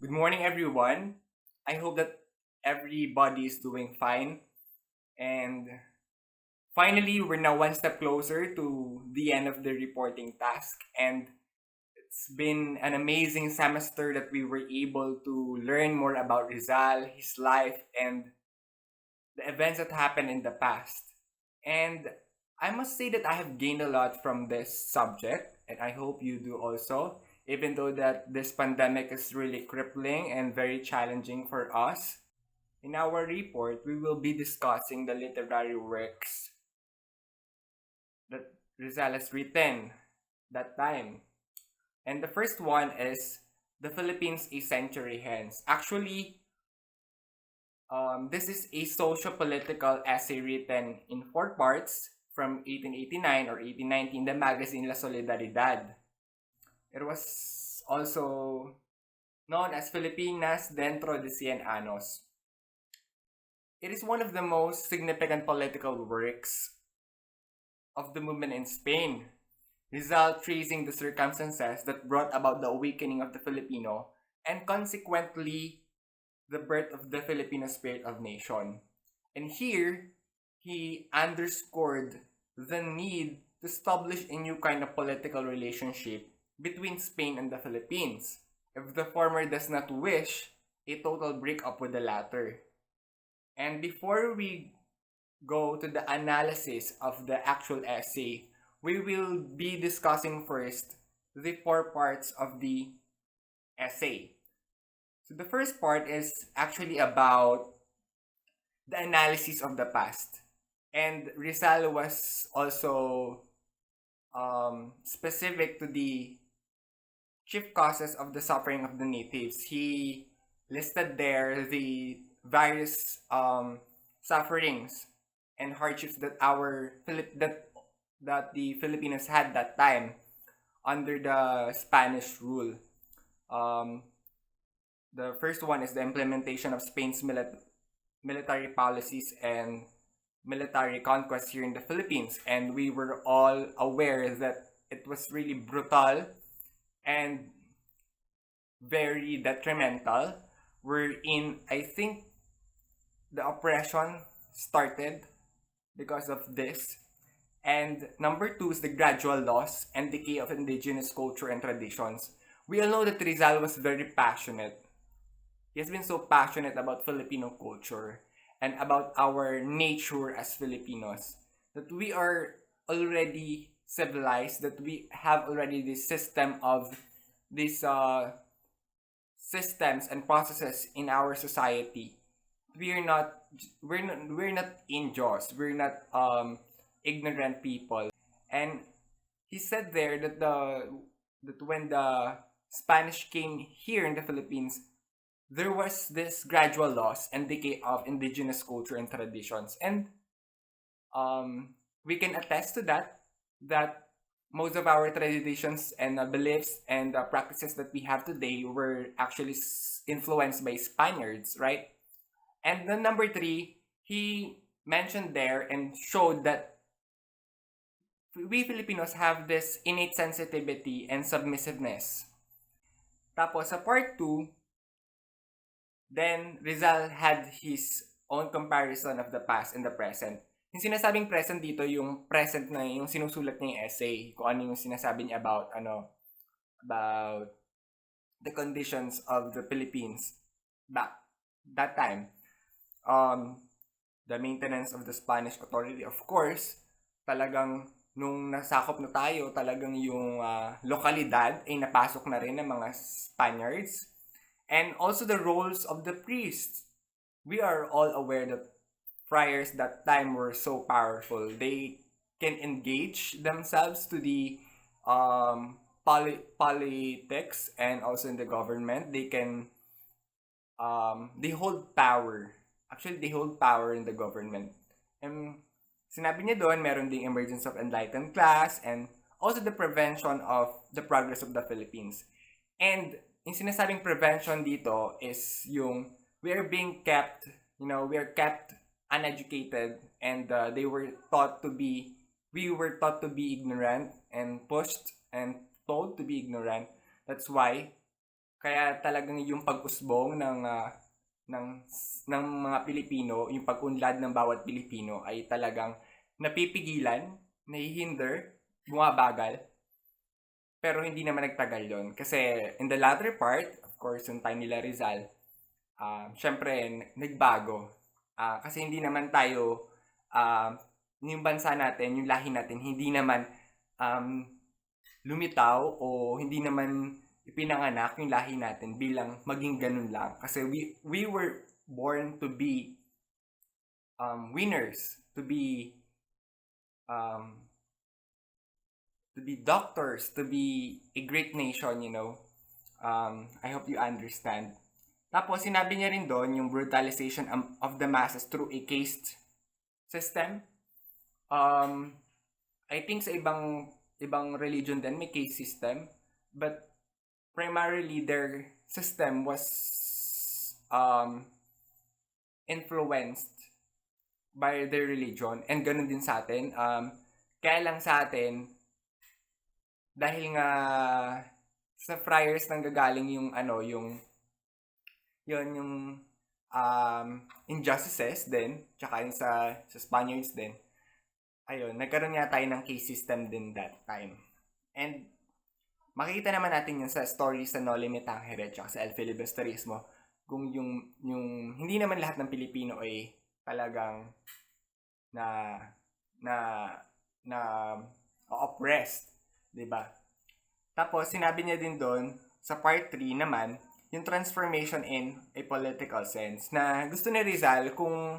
Good morning, everyone. I hope that everybody is doing fine. And finally, we're now one step closer to the end of the reporting task. And it's been an amazing semester that we were able to learn more about Rizal, his life, and the events that happened in the past. And I must say that I have gained a lot from this subject, and I hope you do also, even though that this pandemic is really crippling and very challenging for us. In our report, we will be discussing the literary works that Rizal has written that time. And the first one is The Philippines a Century Hence. Actually, this is a socio-political essay written in four parts from 1889 or 1819, the magazine La Solidaridad. It was also known as Filipinas dentro de cien años. It is one of the most significant political works of the movement in Spain, Rizal tracing the circumstances that brought about the awakening of the Filipino and consequently the birth of the Filipino spirit of nation. And here, he underscored the need to establish a new kind of political relationship between Spain and the Philippines, if the former does not wish a total breakup with the latter. And before we go to the analysis of the actual essay, we will be discussing first the four parts of the essay. So the first part is actually about the analysis of the past. And Rizal was also specific to the chief causes of the suffering of the natives. He listed there the various sufferings and hardships that that the Filipinos had that time under the Spanish rule. Um, the first one is the implementation of Spain's military policies and military conquest here in the Philippines, and we were all aware that it was really brutal and very detrimental. Wherein I think the oppression started because of this. And number two is the gradual loss and decay of indigenous culture and traditions. We all know that Rizal was very passionate. He has been so passionate about Filipino culture and about our nature as Filipinos that we are already civilized, that we have already this system of these systems and processes in our society. We're not we're not injust. We're not ignorant people. And he said there that that when the Spanish came here in the Philippines, there was this gradual loss and decay of indigenous culture and traditions. And we can attest to that most of our traditions and beliefs and practices that we have today were actually influenced by Spaniards, right? And then number three, he mentioned there and showed that we Filipinos have this innate sensitivity and submissiveness. Tapos sa part 2, then Rizal had his own comparison of the past and the present. Yung sinasabing present dito, yung present na yung sinusulat niya yung essay, kung ano yung sinasabi niya about the conditions of the Philippines back that time. The maintenance of the Spanish authority, of course, talagang nung nasakop na tayo, talagang yung lokalidad ay napasok na rin ng mga Spaniards. And also the roles of the priests. We are all aware that friars that time were so powerful. They can engage themselves to the politics and also in the government. They can they hold power. Actually, they hold power in the government. And sinabi niya doon, meron ding emergence of enlightened class and also the prevention of the progress of the Philippines. And yung sinasabing prevention dito is yung we are being kept, we are kept uneducated and we were taught to be ignorant and pushed and told to be ignorant. That's why Kaya talagang yung pag-usbong ng ng mga Pilipino, yung pag-unlad ng bawat Pilipino ay talagang napipigilan, nahihinder, bumabagal, pero hindi naman nagtagal yon. Kasi in the latter part, of course, yung time nila Rizal, syempre, nagbago. Kasi hindi naman tayo, yung bansa natin, yung lahi natin, hindi naman um, lumitaw o hindi naman ipinanganak yung lahi natin bilang maging ganun lang. Kasi we were born winners, um, to be doctors, to be a great nation, you know. I hope you understand. Tapos, sinabi niya rin doon yung brutalization of the masses through a caste system. I think sa ibang religion din may caste system, but primarily their system was influenced by their religion, and ganun din sa atin. Kaya lang sa atin, dahil nga sa friars nang gagaling yung yung injustices din, tsaka yung sa Spaniards din. Ayun, nagkaroon nga tayo ng case system din that time. And makikita naman natin yun sa story sa Noli Me Tangere tsaka sa El Filibusterismo, kung yung hindi naman lahat ng Pilipino ay talagang na na na oppressed, 'di ba? Tapos sinabi niya din doon sa part 3 naman yung transformation in a political sense, na gusto ni Rizal kung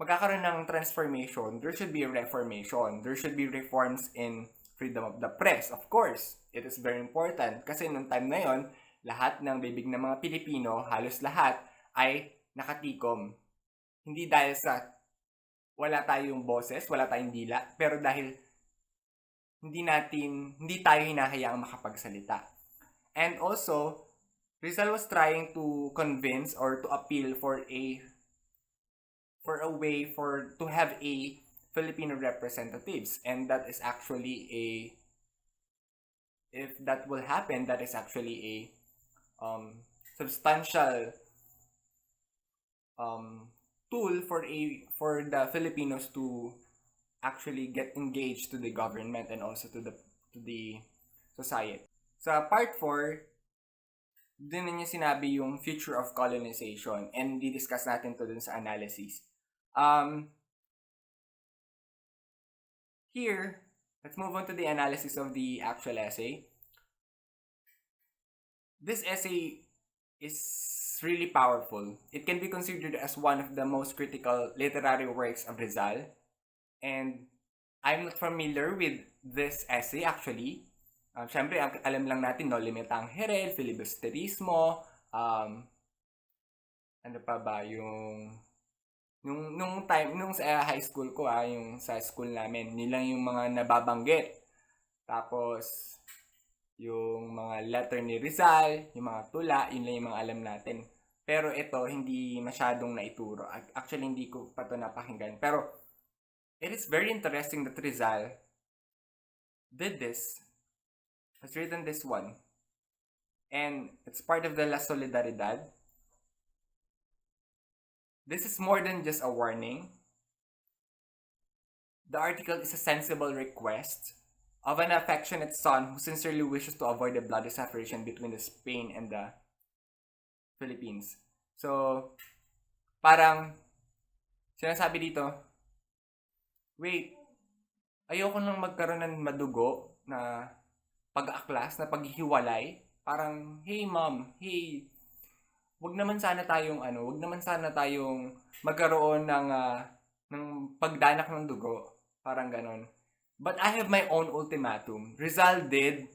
magkakaroon ng transformation, there should be a reformation. There should be reforms in freedom of the press. Of course, it is very important kasi nung time na yon, lahat ng bibig ng mga Pilipino, halos lahat, ay nakatikom. Hindi dahil sa wala tayong boses, wala tayong dila, pero dahil hindi tayo hinahayaang makapagsalita. And also, Rizal was trying to convince or to appeal for a way to have a Filipino representatives, and that is actually if that will happen, that is actually a substantial tool for the Filipinos to actually get engaged to the government and also to the society. Sa part 4, din niya sinabi yung future of colonization, and di-discuss natin to dun sa analysis. Here, let's move on to the analysis of the actual essay. This essay is really powerful. It can be considered as one of the most critical literary works of Rizal. And I'm not familiar with this essay actually. Siyempre, alam lang natin, no, Limitang Herel, Filibusterismo, ano pa ba, nung sa high school ko, yung sa school namin, nilang yung mga nababanggit. Tapos, yung mga letter ni Rizal, yung mga tula, yun lang yung mga alam natin. Pero ito, hindi masyadong naituro. Actually, hindi ko pa ito napakinggan. Pero, it is very interesting that Rizal has written this one. And it's part of the La Solidaridad. This is more than just a warning. The article is a sensible request of an affectionate son who sincerely wishes to avoid the bloody separation between the Spain and the Philippines. So, parang sinasabi dito, wait, ayoko lang magkaroon ng madugo na pag-aaklas, na paghihiwalay. Parang, hey mom, hey, wag naman sana tayong magkaroon ng pagdanak ng dugo. Parang ganon. But I have my own ultimatum. Rizal did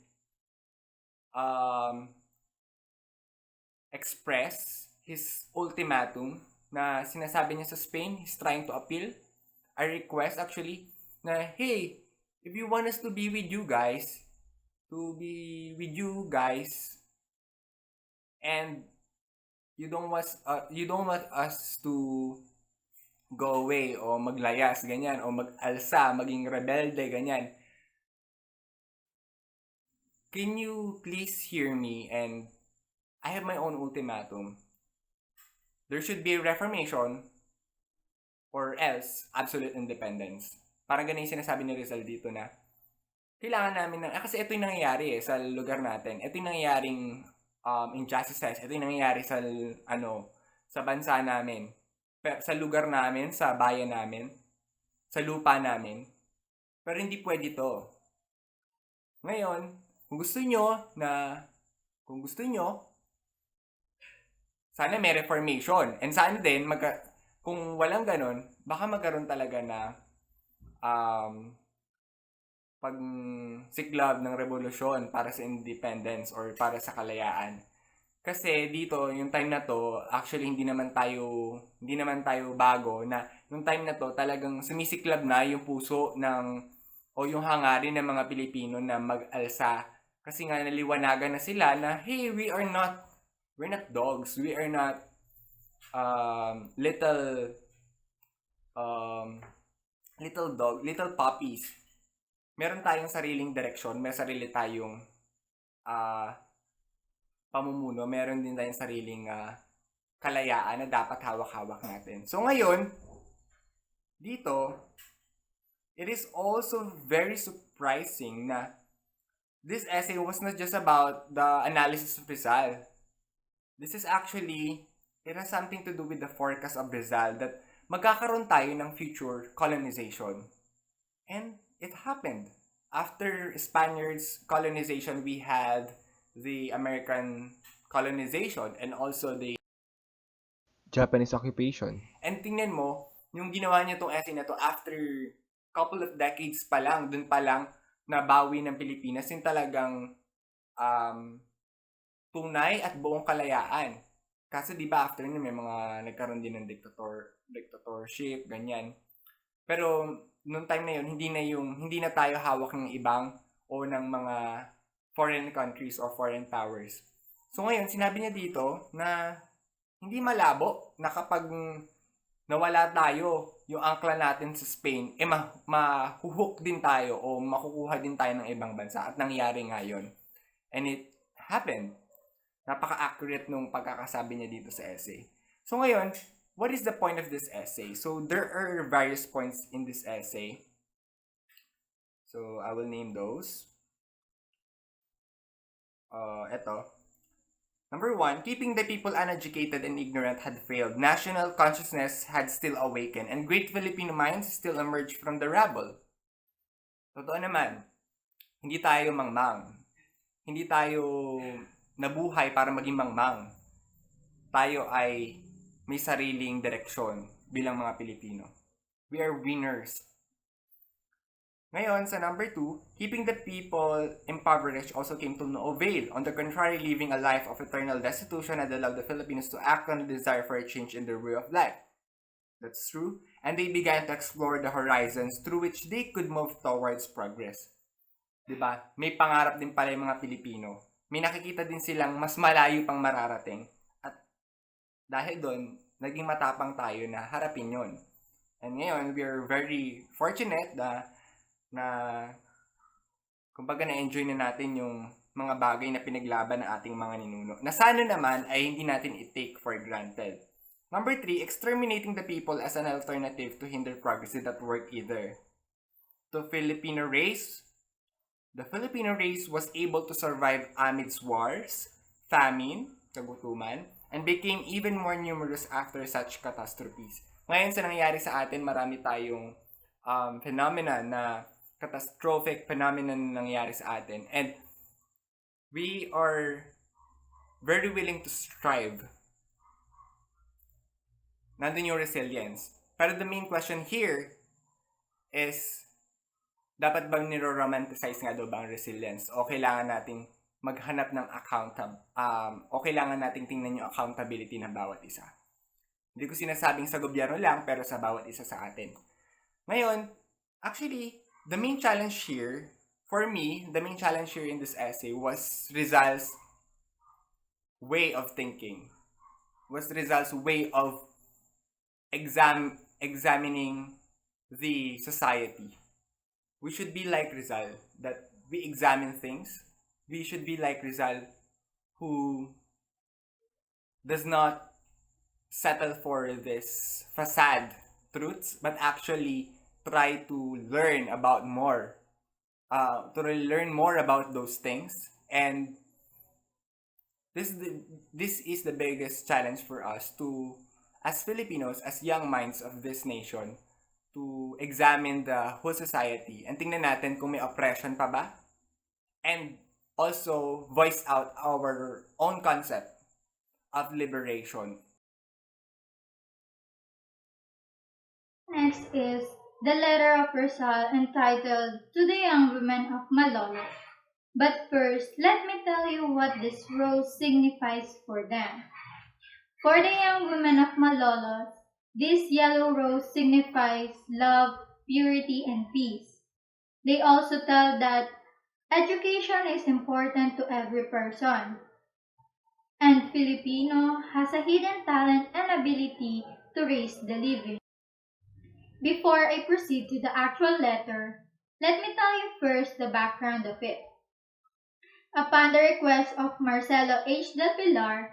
express his ultimatum na sinasabi niya sa Spain. He's trying to appeal. I request actually na, hey, if you want us to be with you guys, and you don't want us to go away o maglayas, ganyan, o mag-alsa, maging rebelde, ganyan. Can you please hear me and I have my own ultimatum. There should be reformation or else absolute independence. Parang ganun yung sinasabi ni Rizal dito na kailangan namin ng... kasi ito yung nangyayari sa lugar natin. Ito yung nangyayaring injustices. Ito yung nangyayari sa, sa bansa namin. Sa lugar namin, sa bayan namin, sa lupa namin. Pero hindi pwede to. Ngayon, kung gusto nyo, sana may reformation. And sana din, kung walang ganon, baka magkaroon talaga na pagsiklab ng revolusyon para sa independence or para sa kalayaan. Kasi dito, yung time na to, actually hindi naman tayo bago na yung time na to talagang sumisiklab na yung puso o yung hangarin ng mga Pilipino na mag-alsa. Kasi nga naliwanagan na sila na, hey, we're not dogs. We are not little puppies. Meron tayong sariling direksyon, may sarili tayong pamumuno, meron din tayong sariling kalayaan na dapat hawak-hawak natin. So ngayon, dito, it is also very surprising na this essay was not just about the analysis of Rizal. This is actually, it has something to do with the forecast of Rizal that magkakaroon tayo ng future colonization. And it happened. After Spaniards colonization, we had the American colonization and also the Japanese occupation. And tingnan mo, yung ginawa niya tong essay na to after couple of decades pa lang, dun pa lang nabawi ng Pilipinas yung talagang tunay at buong kalayaan. Kasi di ba after nun may mga nagkaroon din ng dictatorship, ganyan. Pero nung time na yun, hindi na tayo hawak ng ibang o ng mga foreign countries or foreign powers. So ngayon, sinabi niya dito na hindi malabo na kapag nawala tayo, yung angkla natin sa Spain, mahuhook din tayo o makukuha din tayo ng ibang bansa. At nangyari nga yun. And it happened. Napaka-accurate nung pagkakasabi niya dito sa essay. So ngayon, what is the point of this essay? So there are various points in this essay. So I will name those. Ito. Number 1, keeping the people uneducated and ignorant had failed. National consciousness had still awakened, and great Filipino minds still emerged from the rabble. Totoo naman, hindi tayo mangmang. Hindi tayo nabuhay para maging mangmang. Tayo ay may sariling direksyon bilang mga Pilipino. We are winners. Ngayon, sa number 2, keeping the people impoverished also came to no avail. On the contrary, living a life of eternal destitution had allowed the Filipinos to act on the desire for a change in their way of life. That's true. And they began to explore the horizons through which they could move towards progress. Diba? May pangarap din pala yung mga Pilipino. May nakikita din silang mas malayo pang mararating. At dahil doon, naging matapang tayo na harapin yon. And ngayon, we are very fortunate na kumbaga na-enjoy na natin yung mga bagay na pinaglaban ng ating mga ninuno. Na sana naman ay hindi natin i-take for granted. Number 3, exterminating the people as an alternative to hinder progress did not work either. The Filipino race was able to survive amidst wars, famine, kagutuman, and became even more numerous after such catastrophes. Ngayon sa nangyayari sa atin, marami tayong phenomena na catastrophic phenomenon na nangyayari sa atin. And we are very willing to strive. Nandun yung resilience. Pero the main question here is, dapat bang niro-romanticize nga daw ba ang resilience? O kailangan nating maghanap ng o kailangan nating tingnan yung accountability ng bawat isa? Hindi ko sinasabing sa gobyerno lang, pero sa bawat isa sa atin. Ngayon, actually, the main challenge here, for me, the main challenge here in this essay was Rizal's way of thinking. Was Rizal's way of examining the society. We should be like Rizal, that we examine things. We should be like Rizal, who does not settle for this facade truths, but actually try to learn about more, learn more about those things. And this is this is the biggest challenge for us to, as Filipinos, as young minds of this nation, to examine the whole society and tingnan natin kung may oppression pa ba, and also voice out our own concept of liberation. Next is the letter of Rizal entitled To the Young Women of Malolos. But first, let me tell you what this rose signifies for them. For the young women of Malolos, this yellow rose signifies love, purity, and peace. They also tell that education is important to every person, and Filipino has a hidden talent and ability to raise the living. Before I proceed to the actual letter, let me tell you first the background of it. Upon the request of Marcelo H. Del Pilar,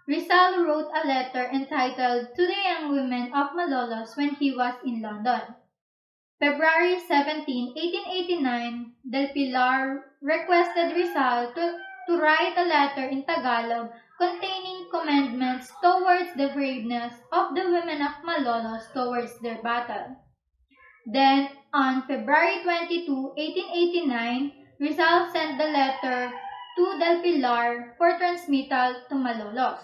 Rizal wrote a letter entitled To the Young Women of Malolos when he was in London. February 17, 1889, Del Pilar requested Rizal to write a letter in Tagalog containing commendments towards the braveness of the women of Malolos towards their battle. Then, on February 22, 1889, Rizal sent the letter to Del Pilar for transmittal to Malolos.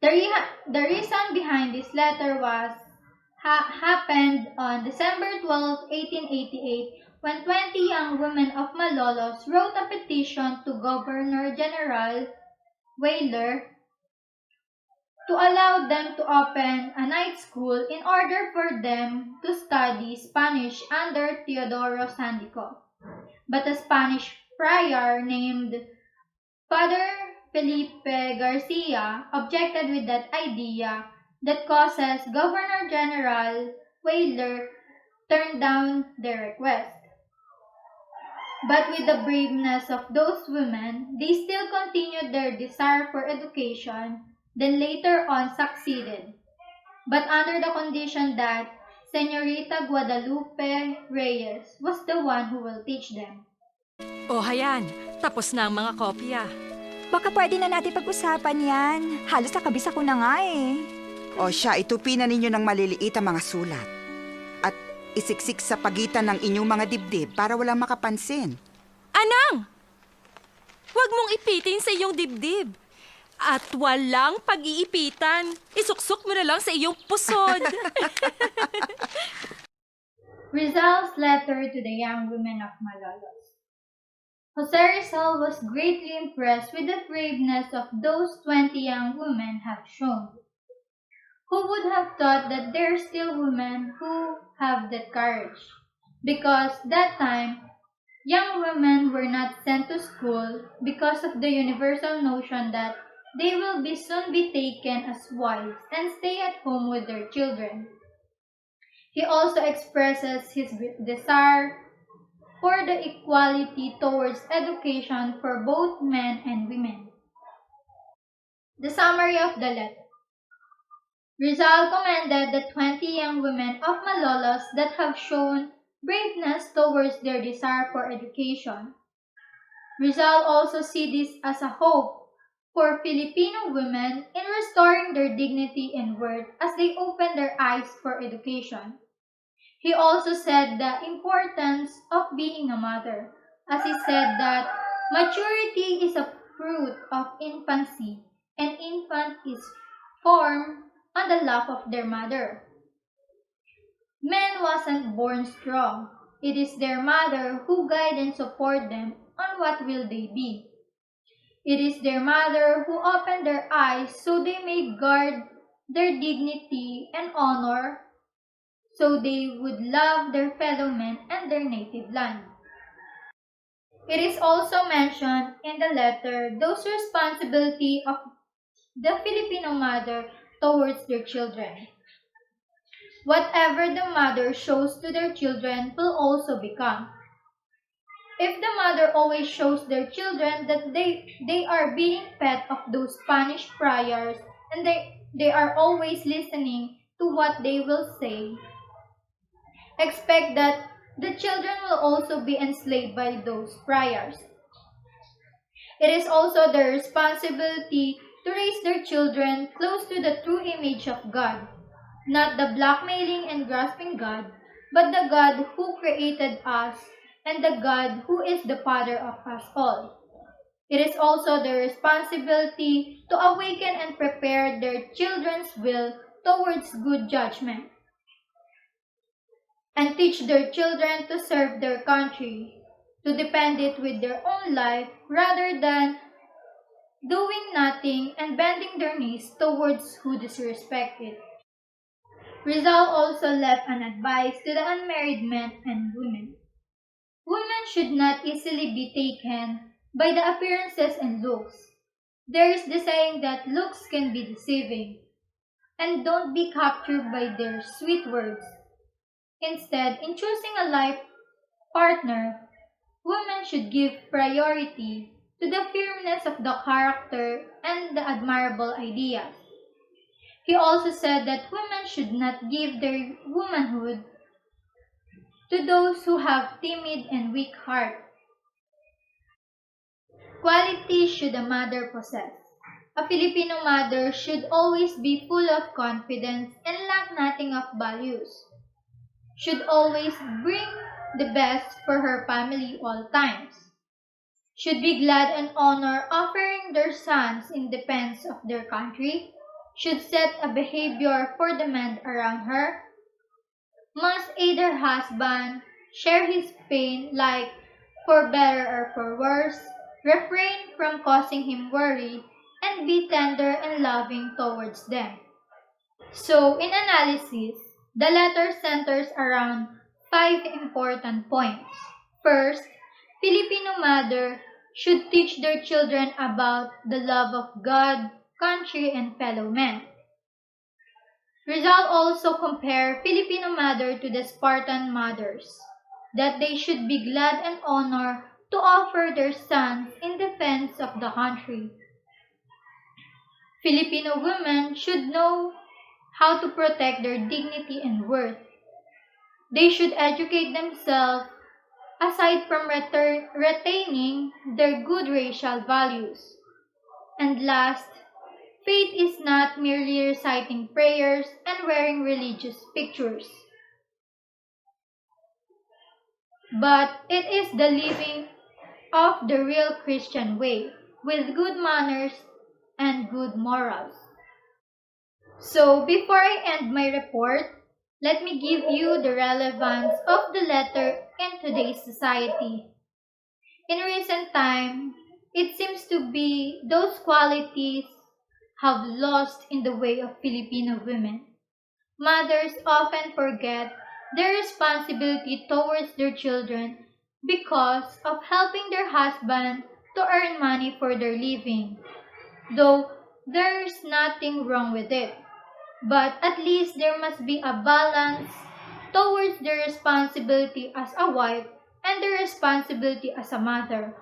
The reason behind this letter happened on December 12, 1888, when 20 young women of Malolos wrote a petition to Governor General Weyler to allow them to open a night school in order for them to study Spanish under Teodoro Sandico. But a Spanish friar named Father Felipe Garcia objected with that idea that causes Governor General Weyler turn down their request. But with the braveness of those women, they still continued their desire for education, then later on succeeded, but under the condition that Señorita Guadalupe Reyes was the one who will teach them. O hayan, tapos na ang mga kopya. Baka pwede na natin pag-usapan yan. Halos nakabisa ko na nga eh. O siya, itupi na ninyo ng maliliit ang mga sulat. At isiksik sa pagitan ng inyong mga dibdib para walang makapansin. Anang! Huwag mong ipitin sa iyong dibdib. At walang pag-iipitan. Isuksok mo na lang sa iyong pusod. Rizal's letter to the young women of Malolos. Jose Rizal was greatly impressed with the braveness of those 20 young women have shown. Who would have thought that there are still women who have that courage? Because that time, young women were not sent to school because of the universal notion that they will soon be taken as wives and stay at home with their children. He also expresses his desire for the equality towards education for both men and women. The summary of the letter. Rizal commended the 20 young women of Malolos that have shown braveness towards their desire for education. Rizal also sees this as a hope for Filipino women in restoring their dignity and worth as they open their eyes for education. He also said the importance of being a mother, as he said that maturity is a fruit of infancy, and infant is formed on the lap of their mother. Men wasn't born strong. It is their mother who guide and support them on what will they be. It is their mother who open their eyes so they may guard their dignity and honor, so they would love their fellow men and their native land. It is also mentioned in the letter those responsibility of the Filipino mother towards their children. Whatever the mother shows to their children will also become. If the mother always shows their children that they are being fed of those Spanish prayers and they are always listening to what they will say, expect that the children will also be enslaved by those prayers. It is also their responsibility to raise their children close to the true image of God, not the blackmailing and grasping God, but the God who created us and the God who is the Father of us all. It is also their responsibility to awaken and prepare their children's will towards good judgment and teach their children to serve their country, to depend it with their own life rather than doing nothing and bending their knees towards who disrespect it. Rizal also left an advice to the unmarried men and women. Women should not easily be taken by the appearances and looks. There is the saying that looks can be deceiving, and don't be captured by their sweet words. Instead, in choosing a life partner, women should give priority to the firmness of the character and the admirable ideas. He also said that women should not give their womanhood to those who have timid and weak heart. Qualities should a mother possess. A Filipino mother should always be full of confidence and lack nothing of values. Should always bring the best for her family all times. Should be glad and honor offering their sons in defense of their country. Should set a behavior for the men around her. Must aid her husband, share his pain like for better or for worse, refrain from causing him worry, and be tender and loving towards them. So, in analysis, the letter centers around five important points. First, Filipino mother should teach their children about the love of God, country, and fellow men. Rizal also compare Filipino mother to the Spartan mothers, that they should be glad and honor to offer their sons in defense of the country. Filipino women should know how to protect their dignity and worth. They should educate themselves aside from retaining their good racial values. And last, faith is not merely reciting prayers and wearing religious pictures, but it is the living of the real Christian way with good manners and good morals. So, before I end my report, let me give you the relevance of the letter in today's society. In recent time, it seems to be those qualities have lost in the way of Filipino women. Mothers often forget their responsibility towards their children because of helping their husband to earn money for their living, though there is nothing wrong with it. But at least there must be a balance towards the responsibility as a wife and the responsibility as a mother.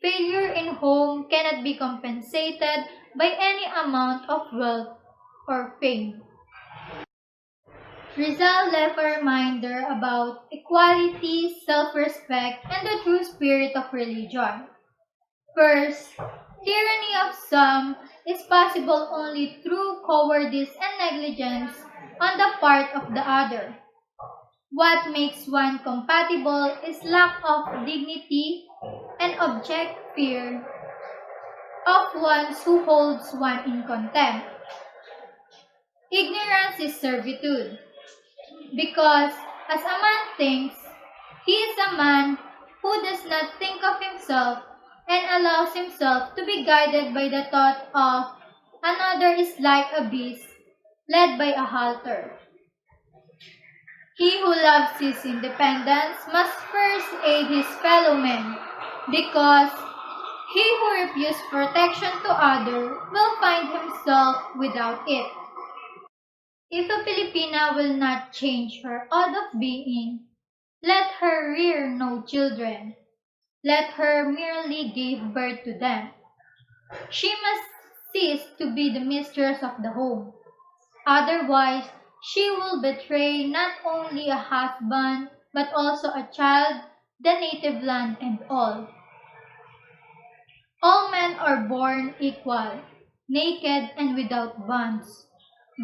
Failure in home cannot be compensated by any amount of wealth or fame. Rizal left a reminder about equality, self-respect, and the true spirit of religion. First, tyranny of some is possible only through cowardice and negligence on the part of the other. What makes one compatible is lack of dignity and object fear of ones who holds one in contempt. Ignorance is servitude, because as a man thinks, he is a man who does not think of himself and allows himself to be guided by the thought of another is like a beast led by a halter. He who loves his independence must first aid his fellow men, because he who refuses protection to others will find himself without it. If a Filipina will not change her odd of being, let her rear no children. let her merely give birth to them. She must cease to be the mistress of the home. Otherwise, she will betray not only a husband, but also a child, the native land, and all. All men are born equal, naked and without bonds.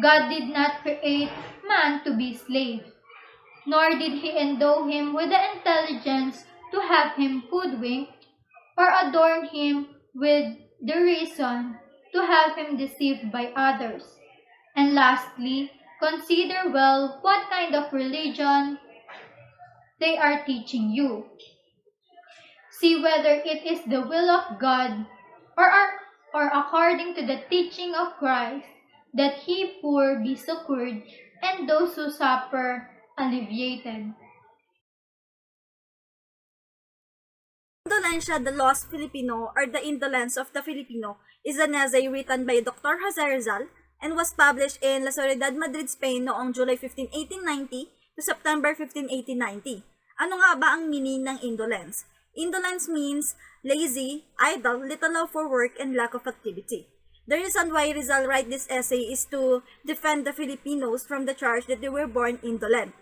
God did not create man to be slave, nor did he endow him with the intelligence to have him hoodwinked, or adorn him with the reason to have him deceived by others. And lastly, consider well what kind of religion they are teaching you. See whether it is the will of God or according to the teaching of Christ that he poor be succored and those who suffer alleviated. Indolencia de los Filipino, or The Indolence of the Filipino, is an essay written by Dr. Jose Rizal and was published in La Soledad, Madrid, Spain noong July 15, 1890 to September 15, 1890. Ano nga ba ang meaning ng indolence? Indolence means lazy, idle, little love for work, and lack of activity. The reason why Rizal wrote this essay is to defend the Filipinos from the charge that they were born indolent.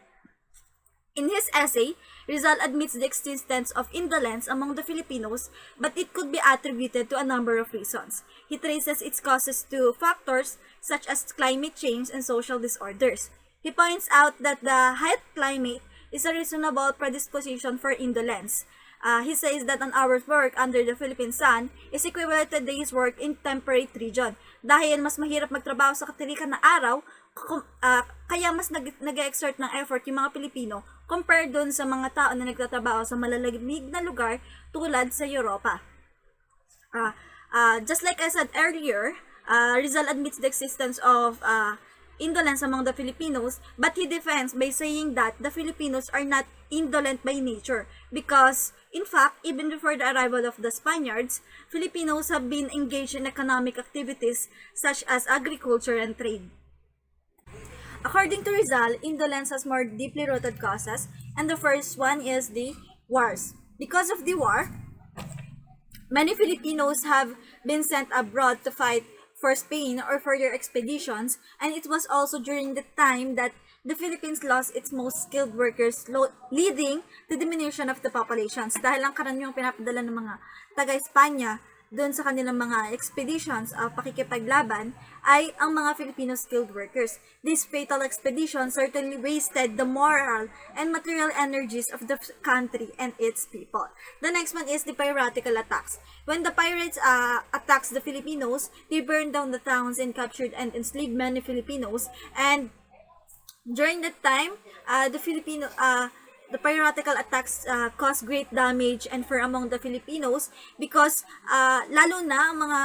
In his essay, Rizal admits the existence of indolence among the Filipinos, but it could be attributed to a number of reasons. He traces its causes to factors such as climate change and social disorders. He points out that the hot climate is a reasonable predisposition for indolence. He says that an hour's work under the Philippine sun is equivalent to a day's work in temperate region. Dahil mas mahirap magtrabaho sa katirikan na araw, kaya mas nag-exert ng effort yung mga Pilipino compared dun sa mga tao na nagtatrabaho sa malalamig na lugar tulad sa Europa. Just like I said earlier, Rizal admits the existence of indolence among the Filipinos, but he defends by saying that the Filipinos are not indolent by nature because, in fact, even before the arrival of the Spaniards, Filipinos have been engaged in economic activities such as agriculture and trade. According to Rizal, indolence has more deeply rooted causes, and the first one is the wars. Because of the war, many Filipinos have been sent abroad to fight for Spain or for their expeditions, and it was also during the time that the Philippines lost its most skilled workers, leading to diminution of the populations. Dahil ang karaniwang pinapadala ng mga taga-Espanya doon sa kanilang mga expeditions of pakikipaglaban ay ang mga Filipino skilled workers. These fatal expeditions certainly wasted the moral and material energies of the country and its people. The next one is the piratical attacks. When the pirates attacks the Filipinos, they burned down the towns and captured and enslaved many Filipinos. And during that time, the piratical attacks caused great damage and for among the Filipinos because lalo na ang mga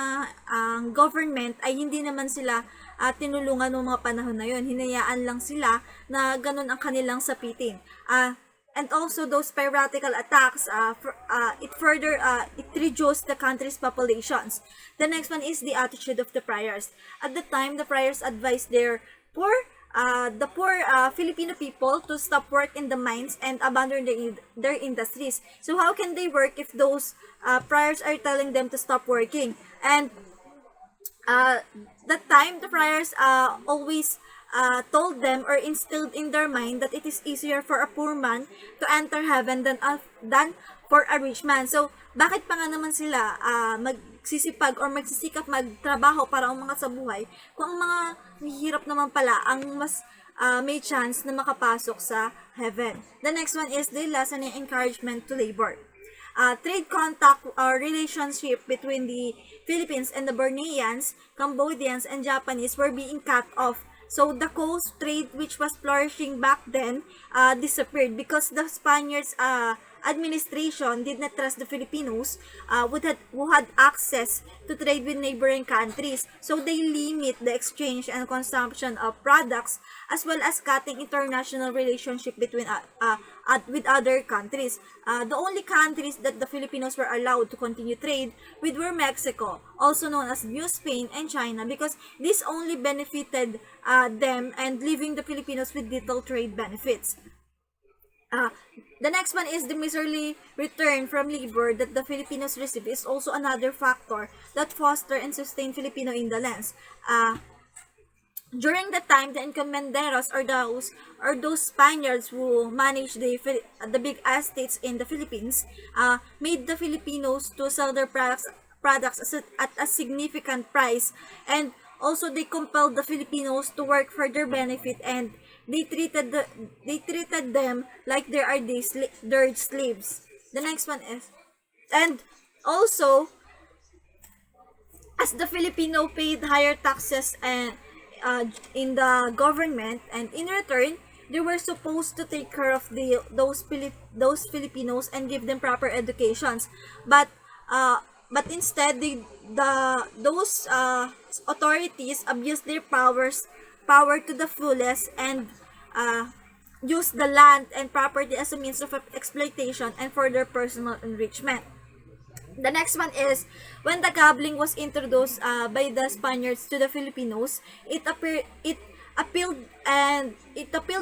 government ay hindi naman sila tinulungan noong mga panahon na yun. Hinayaan lang sila na ganun ang kanilang sapitin. And also those piratical attacks, it reduced the country's populations. The next one is the attitude of the friars. At the time, the friars advised the poor Filipino people to stop work in the mines and abandon their industries. So how can they work if those friars are telling them to stop working? And that time, the friars always told them or instilled in their mind that it is easier for a poor man to enter heaven than for a rich man. So, bakit pa nga naman sila magsisipag or magsisikap magtrabaho para ang mga sa buhay kung ang mga mahihirap naman pala ang mas may chance na makapasok sa heaven. The next one is the lesson and encouragement to labor. Trade contact or relationship between the Philippines and the Borneans, Cambodians, and Japanese were being cut off. So the coast trade, which was flourishing back then, disappeared because the Spaniards' administration did not trust the Filipinos who had access to trade with neighboring countries. So they limit the exchange and consumption of products as well as cutting international relationship between with other countries. The only countries that the Filipinos were allowed to continue trade with were Mexico, also known as New Spain, and China, because this only benefited them and leaving the Filipinos with little trade benefits. Uh, the next one is the miserly return from labor that the Filipinos receive is also another factor that foster and sustain Filipino indolence. During the time, the encomenderos or those Spaniards who managed the big estates in the Philippines made the Filipinos to sell their products at a significant price, and also they compelled the Filipinos to work for their benefit, and they treated them like they are their slaves. The next one is, and also as the Filipino paid higher taxes and in the government, and in return they were supposed to take care of those Filipinos and give them proper educations, but instead those authorities abused their power to the fullest, and use the land and property as a means of exploitation and for their personal enrichment. The next one is, when the gambling was introduced by the Spaniards to the Filipinos, it appealed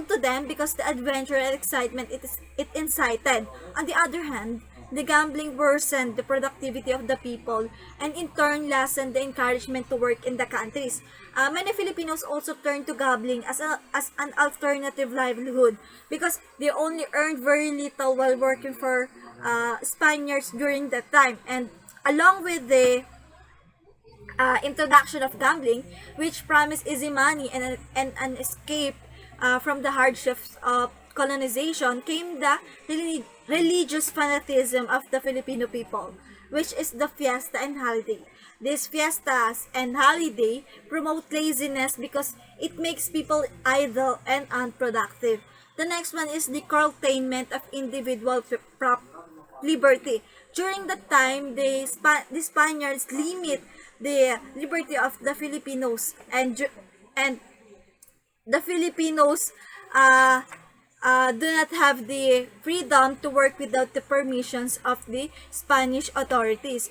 to them because the adventure and excitement it incited. On the other hand, the gambling worsened the productivity of the people, and in turn lessened the encouragement to work in the countries. Many Filipinos also turned to gambling as an alternative livelihood because they only earned very little while working for Spaniards during that time. And along with the introduction of gambling, which promised easy money and an escape from the hardships of colonization, came the religious fanaticism of the Filipino people, which is the fiesta and holiday. These fiestas and holiday promote laziness because it makes people idle and unproductive. The next one is the curtailment of individual liberty. During that time, the Spaniards limit the liberty of the Filipinos, and the Filipinos do not have the freedom to work without the permissions of the Spanish authorities.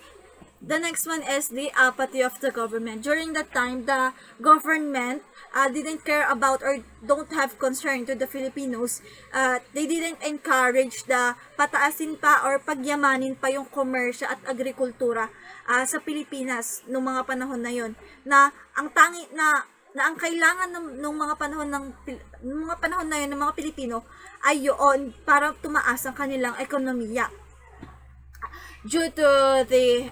The next one is the apathy of the government. During that time, the government didn't care about or don't have concern to the Filipinos. They didn't encourage the pataasin pa or pagyamanin pa yung komersya at agrikultura sa Pilipinas noong mga panahon na yon, na ang ang kailangan ng mga panahon na yon ng mga Pilipino ay yun para tumaas ang kanilang ekonomiya. Due to the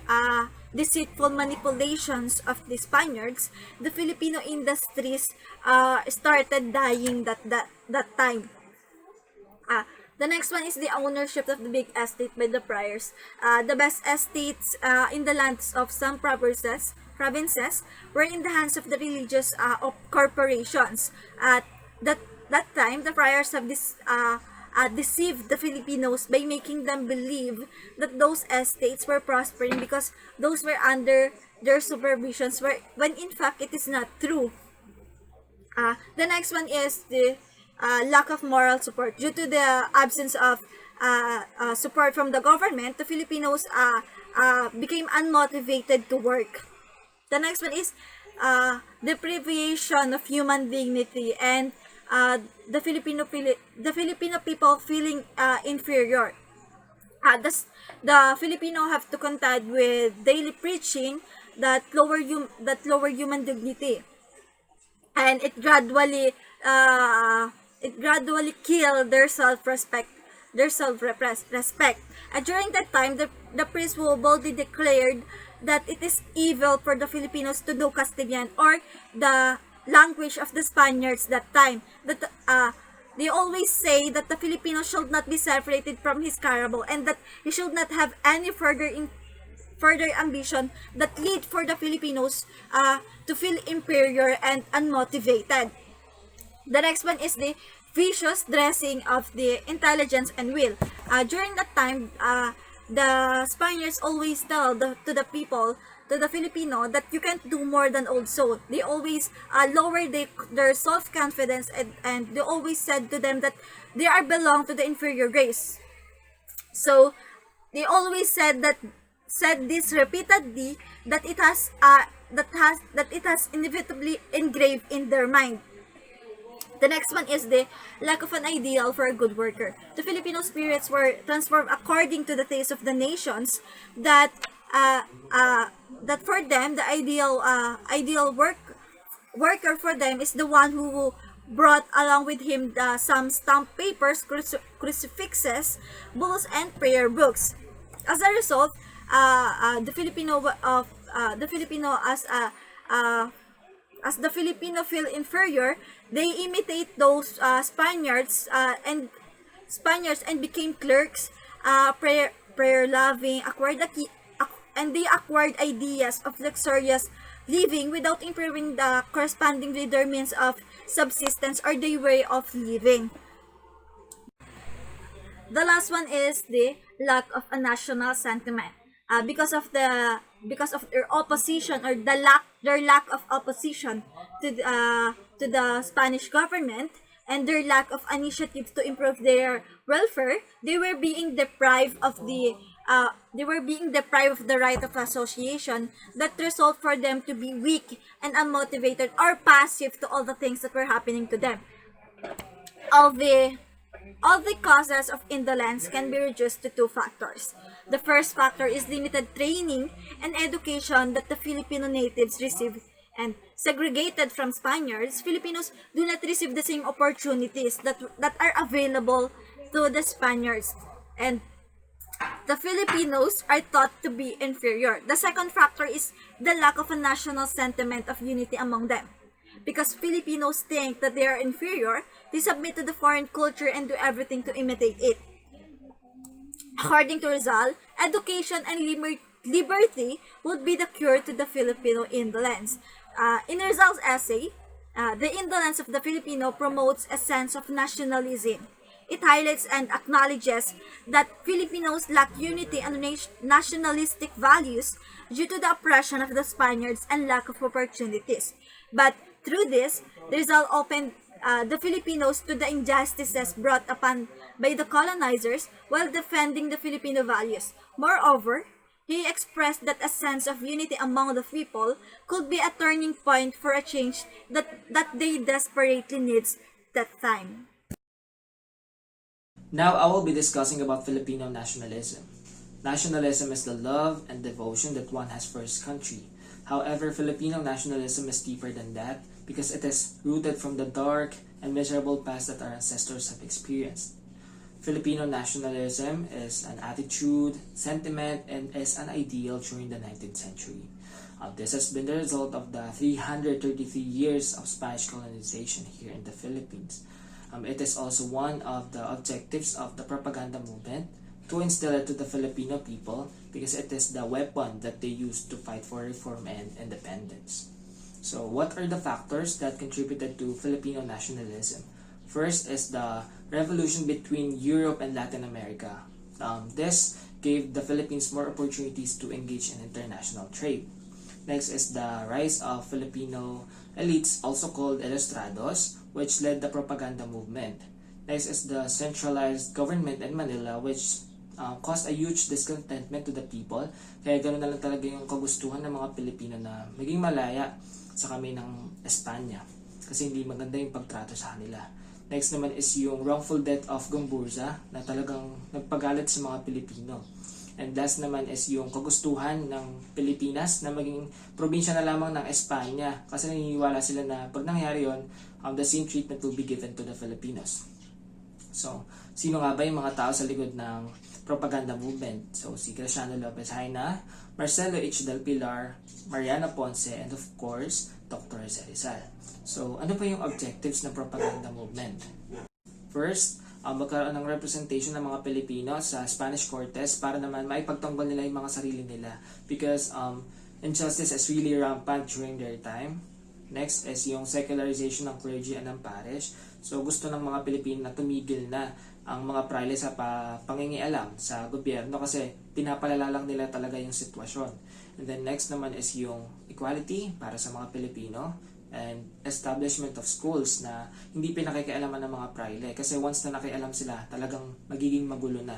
deceitful manipulations of the Spaniards, the Filipino industries started dying that time. The next one is the ownership of the big estate by the priors. The best estates in the lands of some provinces were in the hands of the religious of corporations. At that time, the priors have deceived the Filipinos by making them believe that those estates were prospering because those were under their supervisions, when in fact it is not true. The next one is the lack of moral support. Due to the absence of support from the government, the Filipinos became unmotivated to work. The next one is deprivation of human dignity, and the Filipino people feeling inferior. The Filipino have to contend with daily preaching that lower human dignity, and it gradually killed their self-respect. And during that time, the priest will boldly declared that it is evil for the Filipinos to know Castilian, or the language of the Spaniards that time. That they always say that the Filipino should not be separated from his carabao, and that he should not have any further ambition that lead for the Filipinos to feel inferior and unmotivated. The next one is the vicious dressing of the intelligence and will. During that time, the Spaniards always tell to the Filipino, that you can't do more than old soul. They always lower their self-confidence, and they always said to them that they are belong to the inferior race. So they always said this repeatedly, that it has inevitably engraved in their mind. The next one is the lack of an ideal for a good worker. The Filipino spirits were transformed according to the taste of the nations that that for them the ideal worker for them is the one who brought along with him some stamp papers, crucifixes, bulls, and prayer books. As a result, the Filipino as the Filipino feel inferior, they imitate those Spaniards and became clerks, prayer loving, and they acquired ideas of luxurious living without improving the correspondingly their means of subsistence or their way of living. The last one is the lack of a national sentiment. Because of their opposition or their lack of opposition to the Spanish government and their lack of initiative to improve their welfare, they were being deprived of the right of association, that result for them to be weak and unmotivated or passive to all the things that were happening to them. All the causes of indolence can be reduced to two factors. The first factor is limited training and education that the Filipino natives receive, and segregated from Spaniards, Filipinos do not receive the same opportunities that are available to the Spaniards, and the Filipinos are thought to be inferior. The second factor is the lack of a national sentiment of unity among them. Because Filipinos think that they are inferior, they submit to the foreign culture and do everything to imitate it. According to Rizal, education and liberty would be the cure to the Filipino indolence. In Rizal's essay, the indolence of the Filipino promotes a sense of nationalism. It highlights and acknowledges that Filipinos lack unity and nationalistic values due to the oppression of the Spaniards and lack of opportunities. But through this, Rizal opened the Filipinos to the injustices brought upon by the colonizers while defending the Filipino values. Moreover, he expressed that a sense of unity among the people could be a turning point for a change that they desperately needs that time. Now I will be discussing about Filipino nationalism. Nationalism is the love and devotion that one has for his country. However, Filipino nationalism is deeper than that because it is rooted from the dark and miserable past that our ancestors have experienced. Filipino nationalism is an attitude, sentiment, and is an ideal during the 19th century. This has been the result of the 333 years of Spanish colonization here in the Philippines. It is also one of the objectives of the propaganda movement to instill it to the Filipino people because it is the weapon that they use to fight for reform and independence. So what are the factors that contributed to Filipino nationalism? First is the revolution between Europe and Latin America. This gave the Philippines more opportunities to engage in international trade. Next is the rise of Filipino elites, also called ilustrados, which led the propaganda movement. Next is the centralized government in Manila, which caused a huge discontentment to the people. Kaya ganoon na lang talaga yung kagustuhan ng mga Pilipino na maging malaya sa kami ng Espanya. Kasi hindi maganda yung pagtrato sa kanila. Next naman is yung wrongful death of Gomburza na talagang nagpagalit sa mga Pilipino. And last naman is yung kagustuhan ng Pilipinas na maging probinsya na lamang ng Espanya kasi naniniwala sila na pag nangyari yun, the same treatment will be given to the Filipinos. So, sino nga ba yung mga tao sa likod ng propaganda movement? So, si Graciano Lopez Haina, Marcelo H. Del Pilar, Mariana Ponce, and of course, Dr. Rizal. So, ano pa yung objectives ng propaganda movement? First, magkaroon ng representation ng mga Pilipino sa Spanish Cortes para naman maipagtanggol nila yung mga sarili nila because injustice is really rampant during their time. Next is yung secularization ng clergy and ng parish. So gusto ng mga Pilipino na tumigil na ang mga praile sa pangingialam sa gobyerno kasi pinapalala lang nila talaga yung sitwasyon. And then next naman is yung equality para sa mga Pilipino and establishment of schools na hindi pinakikialaman ng mga praile kasi once na nakialam sila talagang magiging magulo na.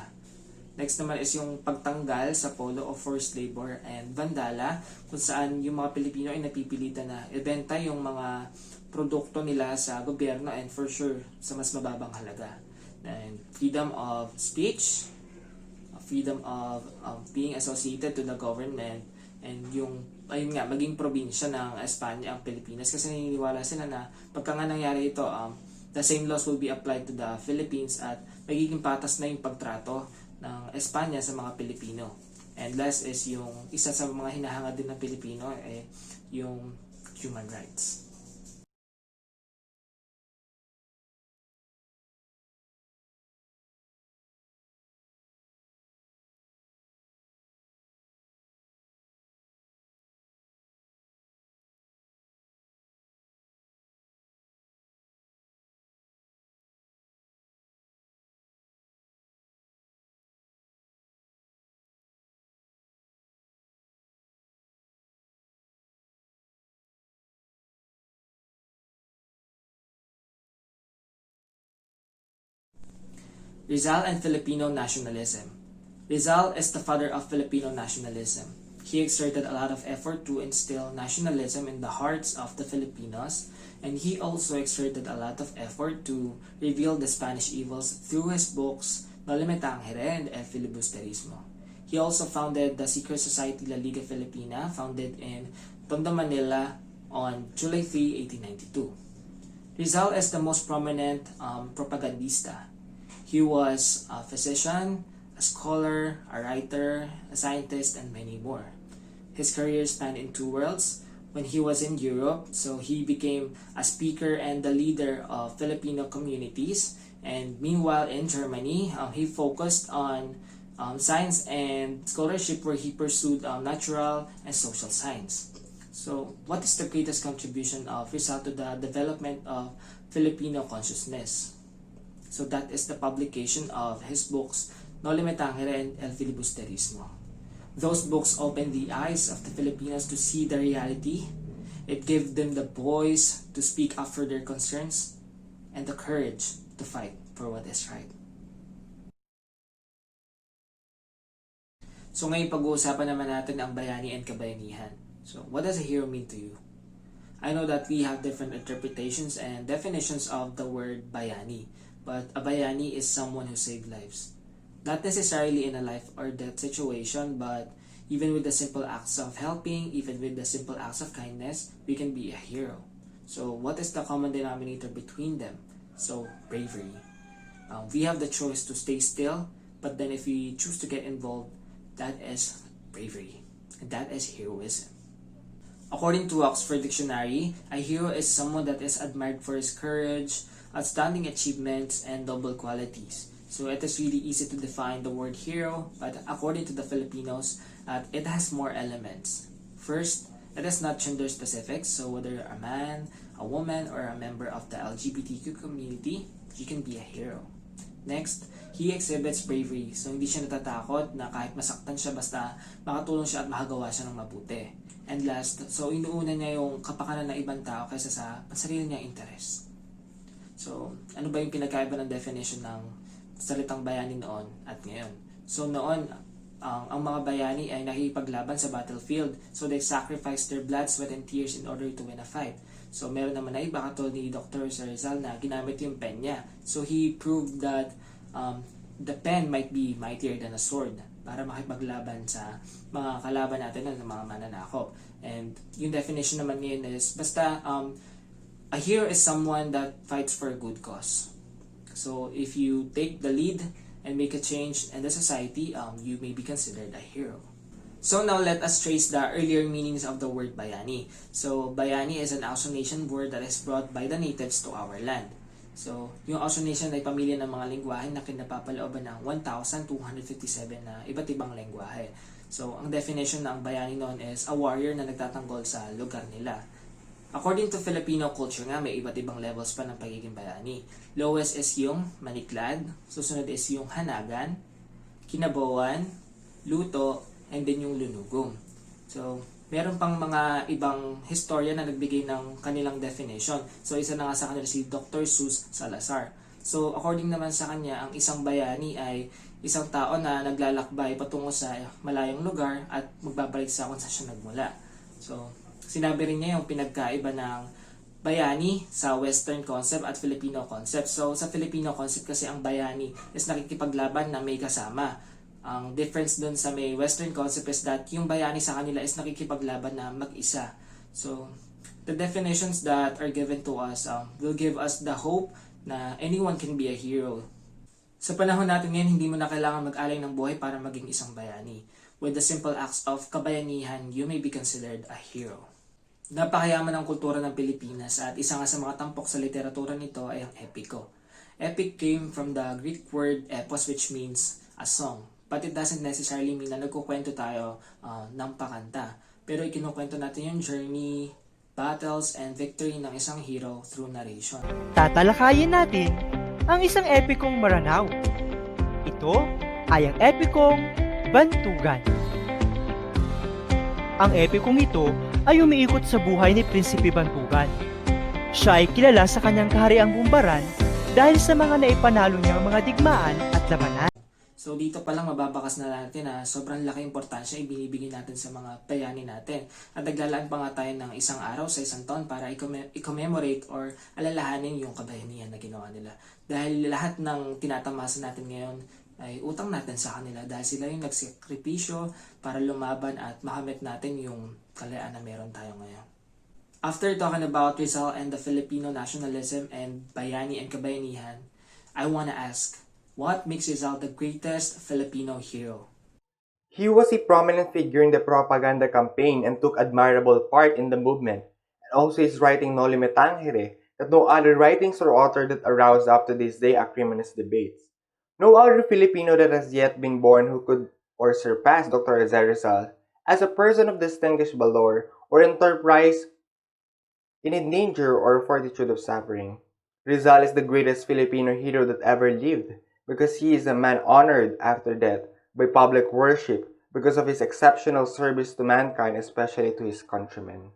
Next naman is yung pagtanggal sa polo o forced labor and vandala, kung saan yung mga Pilipino ay napipilitan na ibenta yung mga produkto nila sa gobyerno and for sure sa mas mababang halaga. And freedom of speech, freedom of being associated to the government, and yung ayun nga, maging probinsya ng Espanya ang Pilipinas, kasi naniniwala sila na pagka nga nangyari ito, the same laws will be applied to the Philippines at magiging patas na yung pagtrato ng Espanya sa mga Pilipino. And last is yung isa sa mga hinahangad din ng Pilipino yung human rights. Rizal and Filipino nationalism. Rizal is the father of Filipino nationalism. He exerted a lot of effort to instill nationalism in the hearts of the Filipinos, and he also exerted a lot of effort to reveal the Spanish evils through his books No Le Metangere and El Filibusterismo. He also founded the secret society La Liga Filipina, founded in Tondo, Manila on July 3, 1892. Rizal is the most prominent propagandista. He was a physician, a scholar, a writer, a scientist, and many more. His career spanned in two worlds. When he was in Europe, so he became a speaker and the leader of Filipino communities. And meanwhile in Germany, he focused on science and scholarship, where he pursued natural and social science. So what is the greatest contribution of Rizal to the development of Filipino consciousness? So that is the publication of his books No Le Metangere and El Filibusterismo. Those books opened the eyes of the Filipinos to see the reality. It gave them the voice to speak up for their concerns and the courage to fight for what is right. So ngayon pag-uusapan naman natin ang bayani and kabayanihan. So what does a hero mean to you? I know that we have different interpretations and definitions of the word bayani. But a bayani is someone who saved lives. Not necessarily in a life or death situation, but even with the simple acts of helping, even with the simple acts of kindness, we can be a hero. So what is the common denominator between them? So bravery. We have the choice to stay still, but then if we choose to get involved, that is bravery. And that is heroism. According to Oxford Dictionary, a hero is someone that is admired for his courage, outstanding achievements, and noble qualities. So it is really easy to define the word hero, but according to the Filipinos, it has more elements. First, it is not gender specific, so whether you're a man, a woman, or a member of the LGBTQ community, you can be a hero. Next, he exhibits bravery, so hindi siya natatakot na kahit masaktan siya, basta makatulong siya at makagawa siya ng mabuti. And last, so inuuna niya yung kapakanan ng ibang tao kaysa sa pansarili niyang interes. So, ano ba yung pinagkaiba ng definition ng salitang bayani noon at ngayon? So, noon, ang mga bayani ay nakikipaglaban sa battlefield. So, they sacrificed their blood, sweat, and tears in order to win a fight. So, meron naman na iba, katulad ni Dr. Rizal na ginamit yung pen niya. So, he proved that the pen might be mightier than a sword para makipaglaban sa mga kalaban natin ng mga mananakop. And yung definition naman ngayon is, basta a hero is someone that fights for a good cause. So if you take the lead and make a change in the society, you may be considered a hero. So now let us trace the earlier meanings of the word bayani. So bayani is an Ausonation word that is brought by the natives to our land. So yung Ausonation ay pamilya ng mga lengguwahe na kinapapalooban ng 1,257 na iba't ibang lengguwahe. So ang definition ng bayani noon is a warrior na nagtatanggol sa lugar nila. According to Filipino culture nga, may iba't ibang levels pa ng pagiging bayani. Lowest is yung maniklad, susunod is yung hanagan, kinabawan, luto, and then yung lunugong. So, meron pang mga ibang historian na nagbigay ng kanilang definition. So, isa na nga sa kanila si Dr. Sus Salazar. So, according naman sa kanya, ang isang bayani ay isang tao na naglalakbay patungo sa malayong lugar at magbabalik sa kung saan siya nagmula. So, sinabi rin niya yung pinagkaiba ng bayani sa Western concept at Filipino concept. So, sa Filipino concept kasi ang bayani is nakikipaglaban na may kasama. Ang difference dun sa may Western concept is that yung bayani sa kanila is nakikipaglaban na mag-isa. So, the definitions that are given to us will give us the hope na anyone can be a hero. Sa panahon natin ngayon, hindi mo na kailangan mag-alay ng buhay para maging isang bayani. With the simple acts of kabayanihan, you may be considered a hero. Napakayaman ng kultura ng Pilipinas at isa nga sa mga tampok sa literatura nito ay ang epiko. Epic came from the Greek word epos which means a song. But it doesn't necessarily mean na nagkukwento tayo ng pakanta. Pero ikinukwento natin yung journey, battles, and victory ng isang hero through narration. Tatalakayin natin ang isang epikong Maranao. Ito ay ang epikong Bantugan. Ang epikong ito ay umiikot sa buhay ni Prinsipe Bantugan. Siya ay kilala sa kanyang kahariang Bumbaran dahil sa mga naipanalo niyang mga digmaan at labanan. So dito pa lang mababakas na natin na sobrang laki importansya ibinibigay natin sa mga bayani natin. At naglalaan pa nga tayo ng isang araw sa isang taon para i-commemorate or alalahanin yung kabayanihan na ginawa nila. Dahil lahat ng tinatamasa natin ngayon ay utang natin sa kanila dahil sila yung nagsakripisyo para lumaban at makamit natin yung kalayaan na meron tayo ngayon. After talking about Rizal and the Filipino nationalism and bayani and kabayanihan, I wanna ask, what makes Rizal the greatest Filipino hero? He was a prominent figure in the propaganda campaign and took admirable part in the movement. And also his writing Noli Me Tangere, that no other writings or author that aroused up to this day acrimonious debates. No other Filipino that has yet been born who could or surpass Dr. Rizal as a person of distinguished valor or enterprise in danger or fortitude of suffering. Rizal is the greatest Filipino hero that ever lived because he is a man honored after death by public worship because of his exceptional service to mankind, especially to his countrymen.